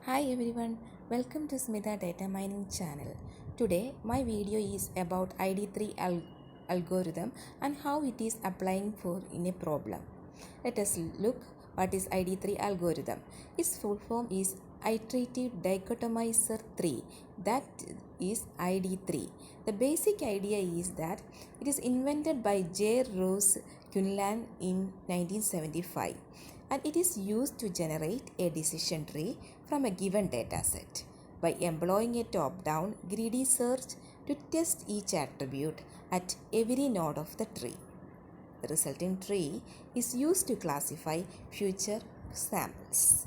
Hi everyone, welcome to Smita Datamining channel. Today my video is about ID3 algorithm and how it is applying for in a problem. Let us look what is ID3 algorithm. Its full form is Iterative Dichotomizer 3, that is ID3. The basic idea is that it is invented by J. Rose Quinlan in 1975 and it is used to generate a decision tree from a given dataset by employing a top-down greedy search to test each attribute at every node of the tree. The resulting tree is used to classify future samples.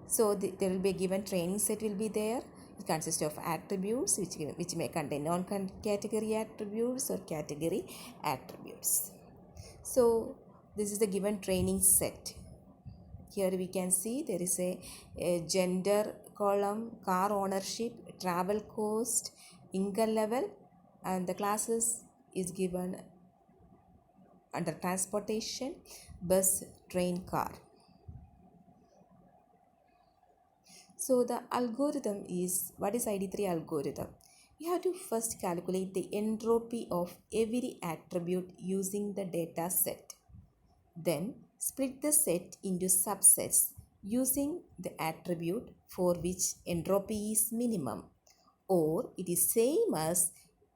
So there will be a given training set will be there. It consists of attributes which may contain non-category attributes or category attributes. So this is the given training set. Here we can see there is a gender column, car ownership, travel cost, income level, and the classes is given under transportation, bus, train, car. So the algorithm is, what is ID3 algorithm? We have to first calculate the entropy of every attribute using the data set. Then split the set into subsets using the attribute for which entropy is minimum, or it is same as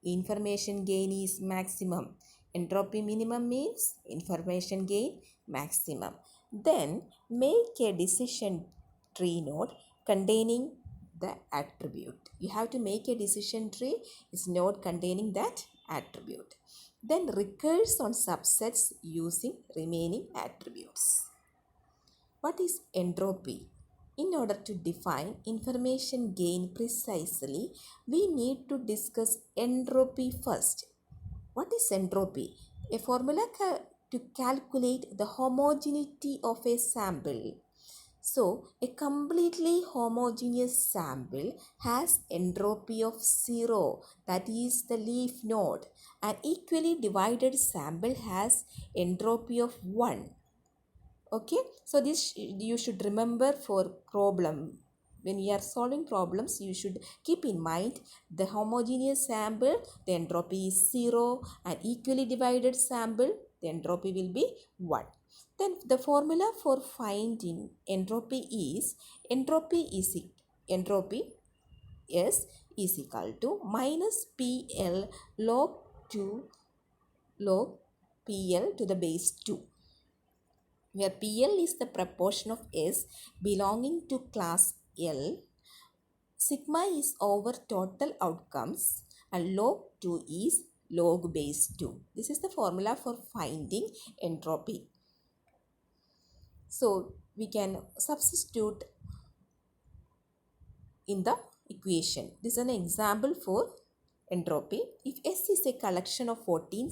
information gain is maximum. Entropy minimum means information gain maximum. Then make a decision tree node containing the attribute. You have to make a decision tree is node containing that attribute. Then recurse on subsets using remaining attributes. What is entropy? In order to define information gain precisely, we need to discuss entropy first. What is entropy? A formula to calculate the homogeneity of a sample. So, a completely homogeneous sample has entropy of 0, that is the leaf node. An equally divided sample has entropy of 1. Okay, so this you should remember for problem. When you are solving problems, you should keep in mind the homogeneous sample, the entropy is 0, and equally divided sample, the entropy will be 1. Then the formula for finding entropy is entropy is equal to minus PL log PL to the base 2, where PL is the proportion of S belonging to class L, sigma is over total outcomes, and log 2 is log base 2. This is the formula for finding entropy. So we can substitute in the equation. This is an example for entropy. If S is a collection of 14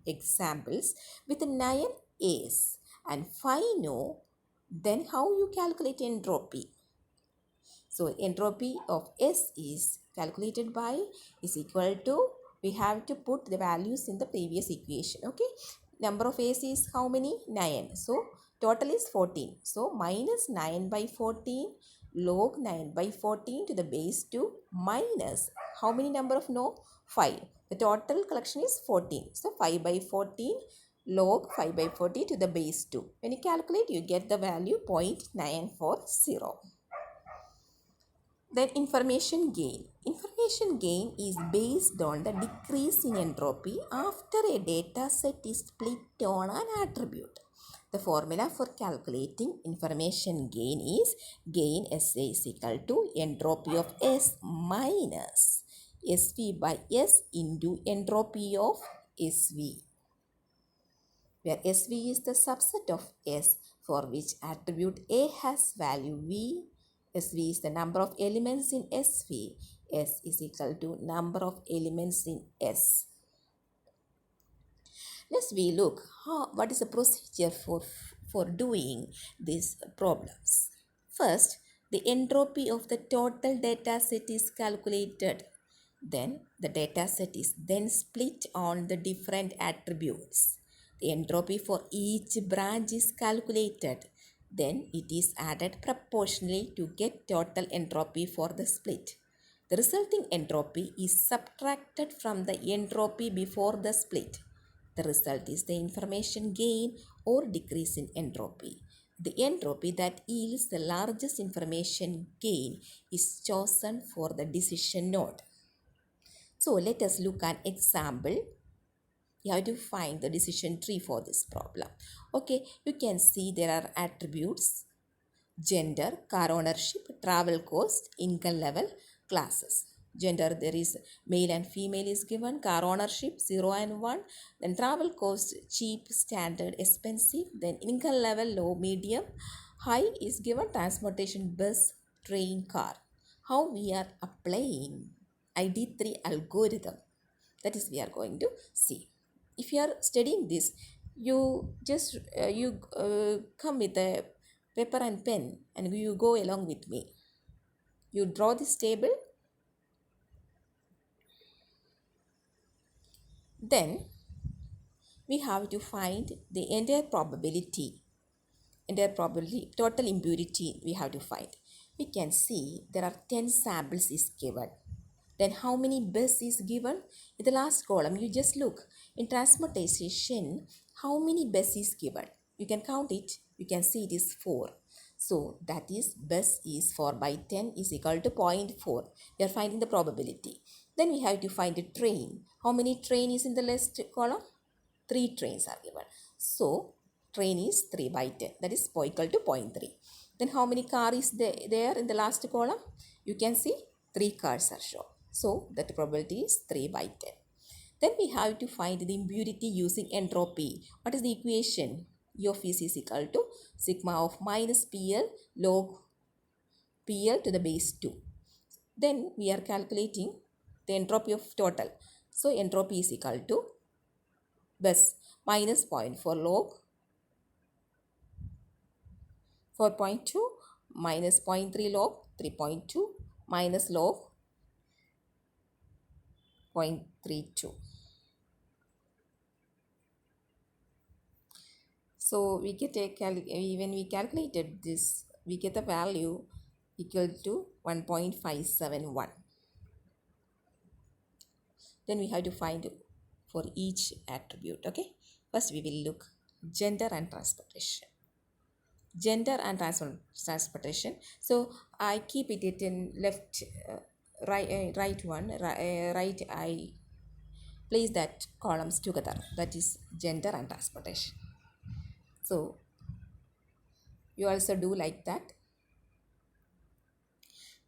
examples with 9 A's and 5 no, then how you calculate entropy? So entropy of S is calculated by is equal to, we have to put the values in the previous equation. Okay, number of A's is how many? 9. So total is 14. So minus 9 by 14 log 9 by 14 to the base 2 minus how many number of no? 5. The total collection is 14. So 5 by 14 log 5 by 40 to the base 2. When you calculate, you get the value 0.940. Then information gain. Information gain is based on the decrease in entropy after a data set is split on an attribute. The formula for calculating information gain is gain SA is equal to entropy of S minus SV by S into entropy of SV, where SV is the subset of S for which attribute A has value V. SV is the number of elements in SV. S is equal to number of elements in S. Let's we look what is the procedure for doing these problems. First, the entropy of the total data set is calculated. Then the data set is then split on the different attributes. The entropy for each branch is calculated. Then it is added proportionally to get total entropy for the split. The resulting entropy is subtracted from the entropy before the split. The result is the information gain or decrease in entropy. The entropy that yields the largest information gain is chosen for the decision node. So let us look at example. You have to find the decision tree for this problem. Okay, you can see there are attributes: gender, car ownership, travel cost, income level, classes. Gender, there is male and female is given, car ownership 0 and 1, then travel cost cheap, standard, expensive, then income level low, medium, high is given, transportation bus, train, car. How we are applying ID3 algorithm, that is we are going to see. If you are studying this, you just come with a paper and pen and you go along with me. You draw this table, then we have to find the entire probability, total impurity we have to find. We can see there are 10 samples is given. Then how many bus is given? In the last column, you just look. In transportation, how many bus is given? You can count it. You can see it is 4. So that is bus is 4 by 10 is equal to 0.4. We are finding the probability. Then we have to find a train. How many train is in the last column? 3 trains are given. So train is 3 by 10. That is equal to 0.3. Then how many car is there in the last column? You can see 3 cars are shown. So that probability is 3 by 10. Then we have to find the impurity using entropy. What is the equation? E of is equal to sigma of minus PL log PL to the base 2. Then we are calculating the entropy of total. So entropy is equal to bus minus 0.4 log 4.2 minus 0.3 log 3.2 minus log 0.32. So we get when we calculated this, we get the value equal to 1.571. Then we have to find for each attribute. Okay, first we will look gender and transportation. Gender and transportation. So I keep it in left, right one, right. I place that columns together. That is gender and transportation. So you also do like that.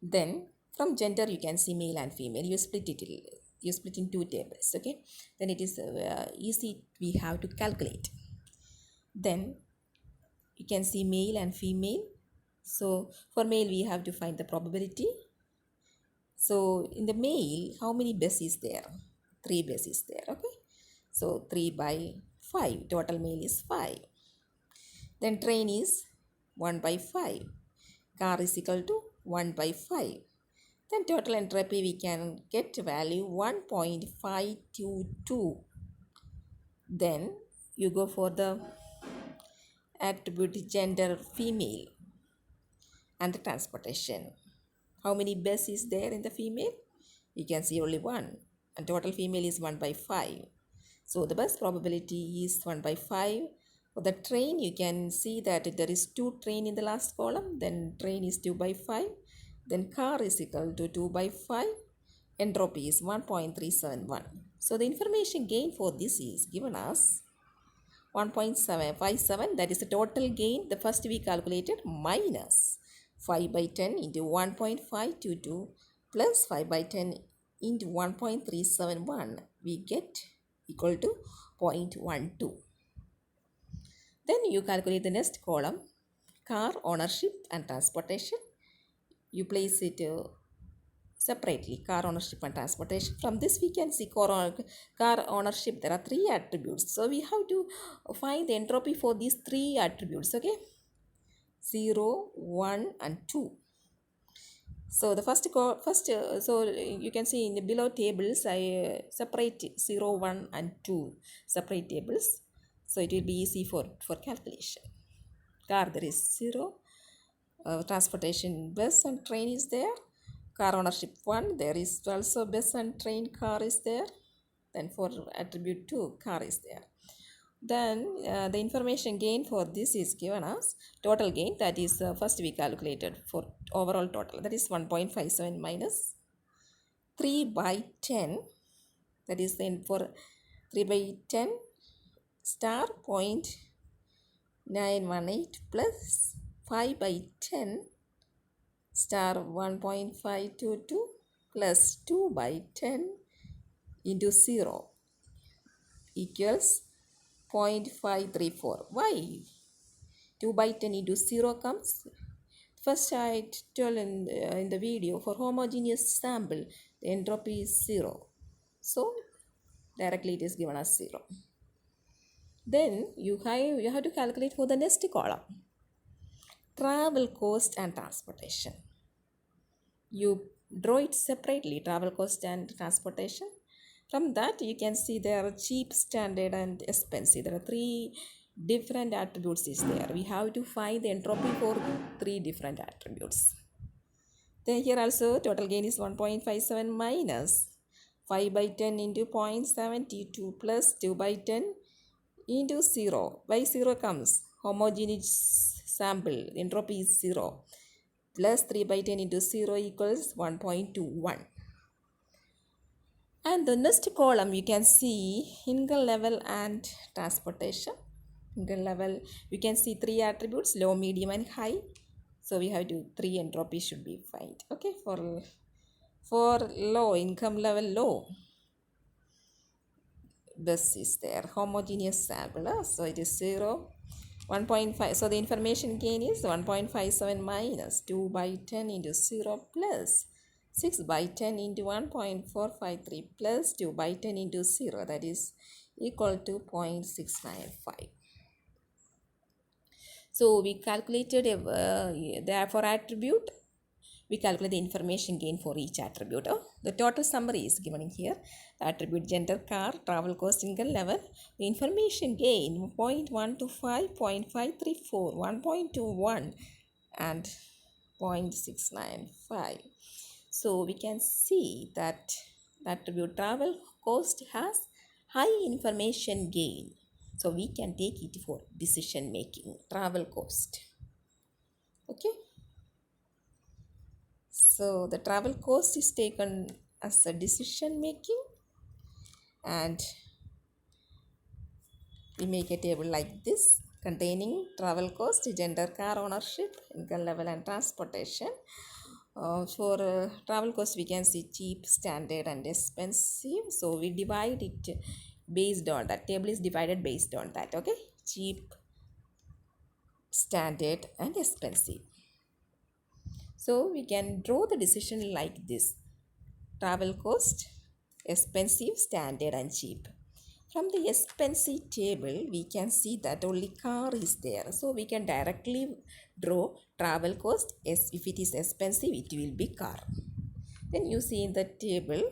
Then from gender you can see male and female. You split in 2 tables. Okay. Then it is easy. We have to calculate. Then you can see male and female. So for male we have to find the probability. So in the male, how many bus is there? 3 bus is there. Okay. So 3 by 5. Total male is 5. Then train is 1 by 5. Car is equal to 1 by 5. Then total entropy we can get value 1.522. Then you go for the attribute gender female and the transportation. How many bus is there in the female? You can see only 1. And total female is 1 by 5. So the bus probability is 1 by 5. For the train, you can see that there is 2 train in the last column. Then train is 2 by 5. Then car is equal to 2 by 5. Entropy is 1.371. So the information gain for this is given as 1.757. That is the total gain. The first we calculated minus 5 by 10 into 1.522 plus 5 by 10 into 1.371. We get equal to 0.12. Then you calculate the next column, car ownership and transportation. You place it separately, car ownership and transportation. From this we can see car ownership, there are 3 attributes. So we have to find the entropy for these 3 attributes. Okay, 0, 1 and 2. So the first so you can see in the below tables I separate 0, 1 and 2 separate tables. So it will be easy for calculation. Car there is 0. Transportation bus and train is there. Car ownership 1, there is also bus and train, car is there. Then for attribute 2, car is there. Then the information gain for this is given as total gain, that is first we calculated for overall total, that is 1.57 minus 3 by 10, that is then for 3 by 10 star 0.918 plus 5 by 10 star 1.522 plus 2 by 10 into 0 equals 0.534. Why 2 by 10 into 0 comes? First I told in the video, for homogeneous sample the entropy is 0. So directly it is given as 0. Then you have to calculate for the next column, travel cost and transportation. You draw it separately, travel cost and transportation. From that you can see there are cheap, standard and expensive. There are 3 different attributes is there. We have to find the entropy for 3 different attributes. Then here also total gain is 1.57 minus 5 by 10 into 0.72 plus 2 by 10 into 0. Why 0 comes? Homogeneous sample, entropy is 0. Plus 3 by 10 into 0 equals 1.21. And the next column you can see income level and transportation. Income level, you can see 3 attributes, low, medium and high. So we have to 3 entropy should be found. Okay, for low, income level low, this is there, homogeneous sample. So it is 0. 1.5, so the information gain is 1.57 minus 2 by 10 into 0 plus 6 by 10 into 1.453 plus 2 by 10 into 0, that is equal to 0.695. So we calculated therefore attribute, we calculate the information gain for each attribute. The total summary is given in here. The attribute gender, car, travel cost, income level. The information gain 0.125, 0.534, 1.21 and 0.695. So we can see that the attribute travel cost has high information gain. So we can take it for decision making, travel cost. Okay. So the travel cost is taken as a decision making, and we make a table like this containing travel cost, gender, car ownership, income level and transportation. For travel cost we can see cheap, standard and expensive. So we divide it based on that. Table is divided based on that. Okay, cheap, standard and expensive. So we can draw the decision like this: travel cost, expensive, standard and cheap. From the expensive table we can see that only car is there. So we can directly draw travel cost. If it is expensive it will be car. Then you see in the table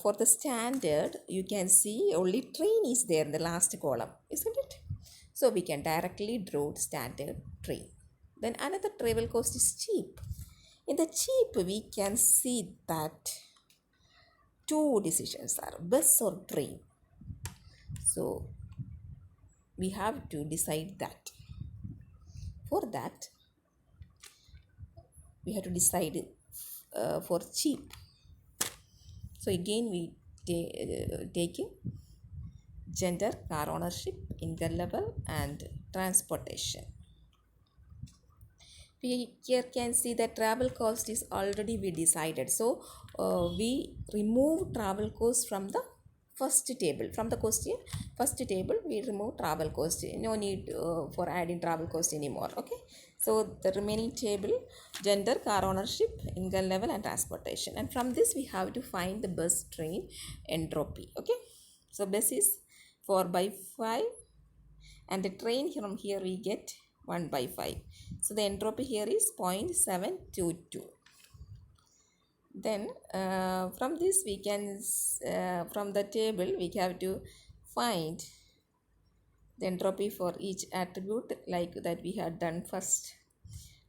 for the standard you can see only train is there in the last column, isn't it? So we can directly draw standard train. Then another travel cost is cheap. In the cheap we can see that 2 decisions are bus or train. So we have to decide that. For that we have to decide for cheap. So again we take gender, car ownership, income level and transportation. We here can see that travel cost is already we decided. So we remove travel cost from the first table. From the question first table we remove travel cost. No need for adding travel cost anymore. Okay, so the remaining table, gender, car ownership, income level and transportation. And from this we have to find the bus, train entropy. Okay, so bus is 4 by 5 and the train from here we get 1 by 5. So the entropy here is 0.722. Then from this we can from the table we have to find the entropy for each attribute like that we had done first.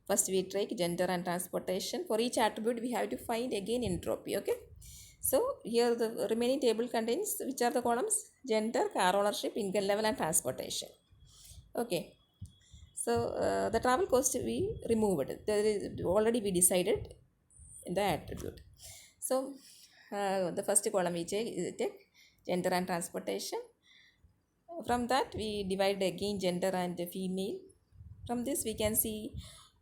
First we take gender and transportation. For each attribute we have to find again entropy. Okay. So here the remaining table contains which are the columns? Gender, car ownership, income level and transportation. Okay. So the travel cost we removed. There is already we decided in the attribute. So the first column we take gender and transportation. From that we divide again gender and female. From this we can see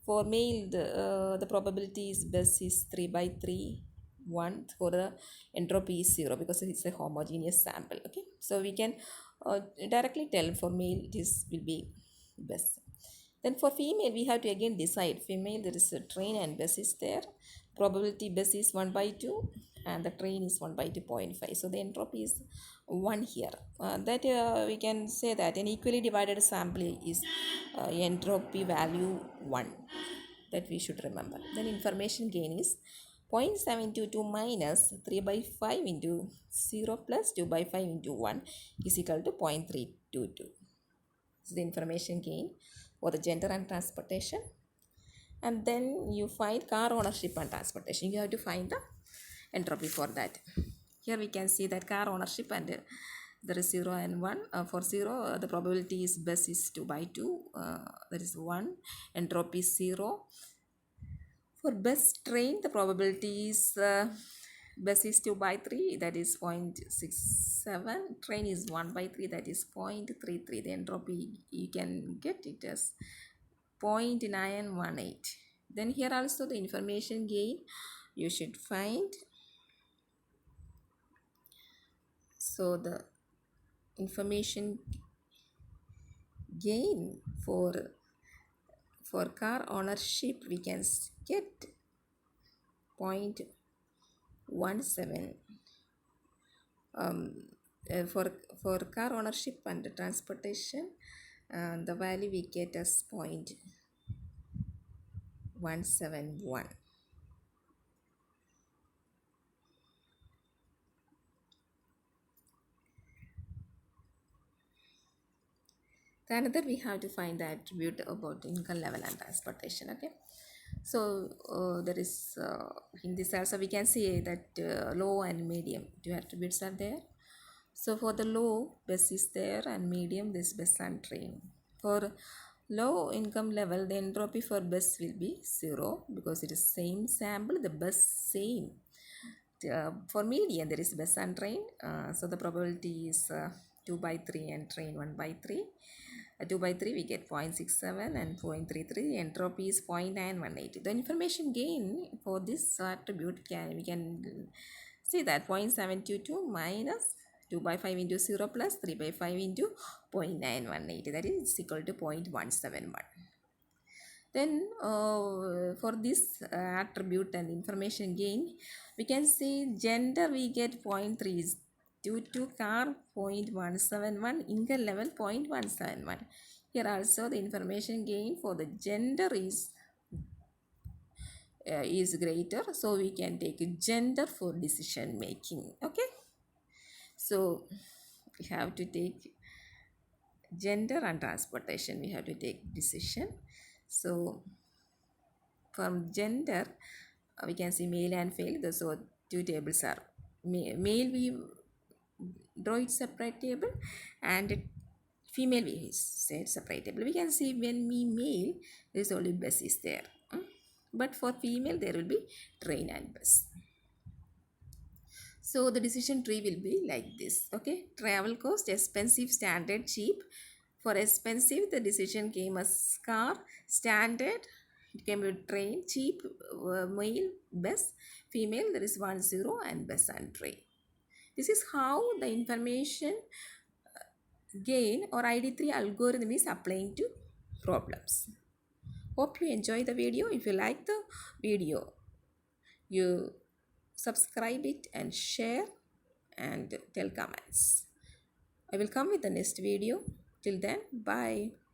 for male the probability is best is 3 by 3 1. For the entropy is 0 because it's a homogeneous sample. Okay, so we can directly tell for male it is will be best. Then for female we have to again decide. Female there is a train and best is there. Probability best is 1 by 2 and the train is 1 by 2.5. So the entropy is 1 here. That we can say that an equally divided sample is entropy value 1. That we should remember. Then information gain is 0.722 minus 3 by 5 into 0 plus 2 by 5 into 1 is equal to 0.322. This is the information gain for the gender and transportation. And then you find car ownership and transportation. You have to find the entropy for that. Here we can see that car ownership and there is 0 and 1. For 0 the probability is best is 2 by 2. That is 1. Entropy is 0. For best train the probability is best is 2 by 3, that is 0.67. Train is 1 by 3, that is 0.33. The entropy you can get it as 0.918. Then here also the information gain you should find. So the information gain for car ownership we can get 0.17. For car ownership and transportation the value we get as 0.171. Another we have to find the attribute about income level and transportation. Okay, so there is in this also we can see that low and medium two attributes are there. So for the low, bus is there, and medium this bus and train. For low income level the entropy for bus will be 0 because it is same sample, the bus same. For medium there is bus and train, so the probability is 2 by 3 and train 1 by 3. 2 by 3 we get 0.67 and 0.33. Entropy is 0.918. The information gain for this attribute we can see that 0.722 minus 2 by 5 into 0 plus 3 by 5 into 0.918, that is equal to 0.171. Then for this attribute and information gain we can see gender we get 0.3 is due to car 0.171, income level 0.171. Here also the information gain for the gender is greater, so we can take gender for decision making. Okay, so we have to take gender and transportation, we have to take decision. So from gender we can see male and female, so two tables are male we draw it separate table and female we say separate table. We can see when we male there is only bus is there, but for female there will be train and bus. So the decision tree will be like this. Okay, travel cost, expensive, standard, cheap. For expensive the decision came as car, standard it came with train, cheap male, bus, female there is 1 0 and bus and train. This is how the information gain or ID3 algorithm is applying to problems. Hope you enjoy the video. If you like the video, you subscribe it and share and tell comments. I will come with the next video. Till then, bye.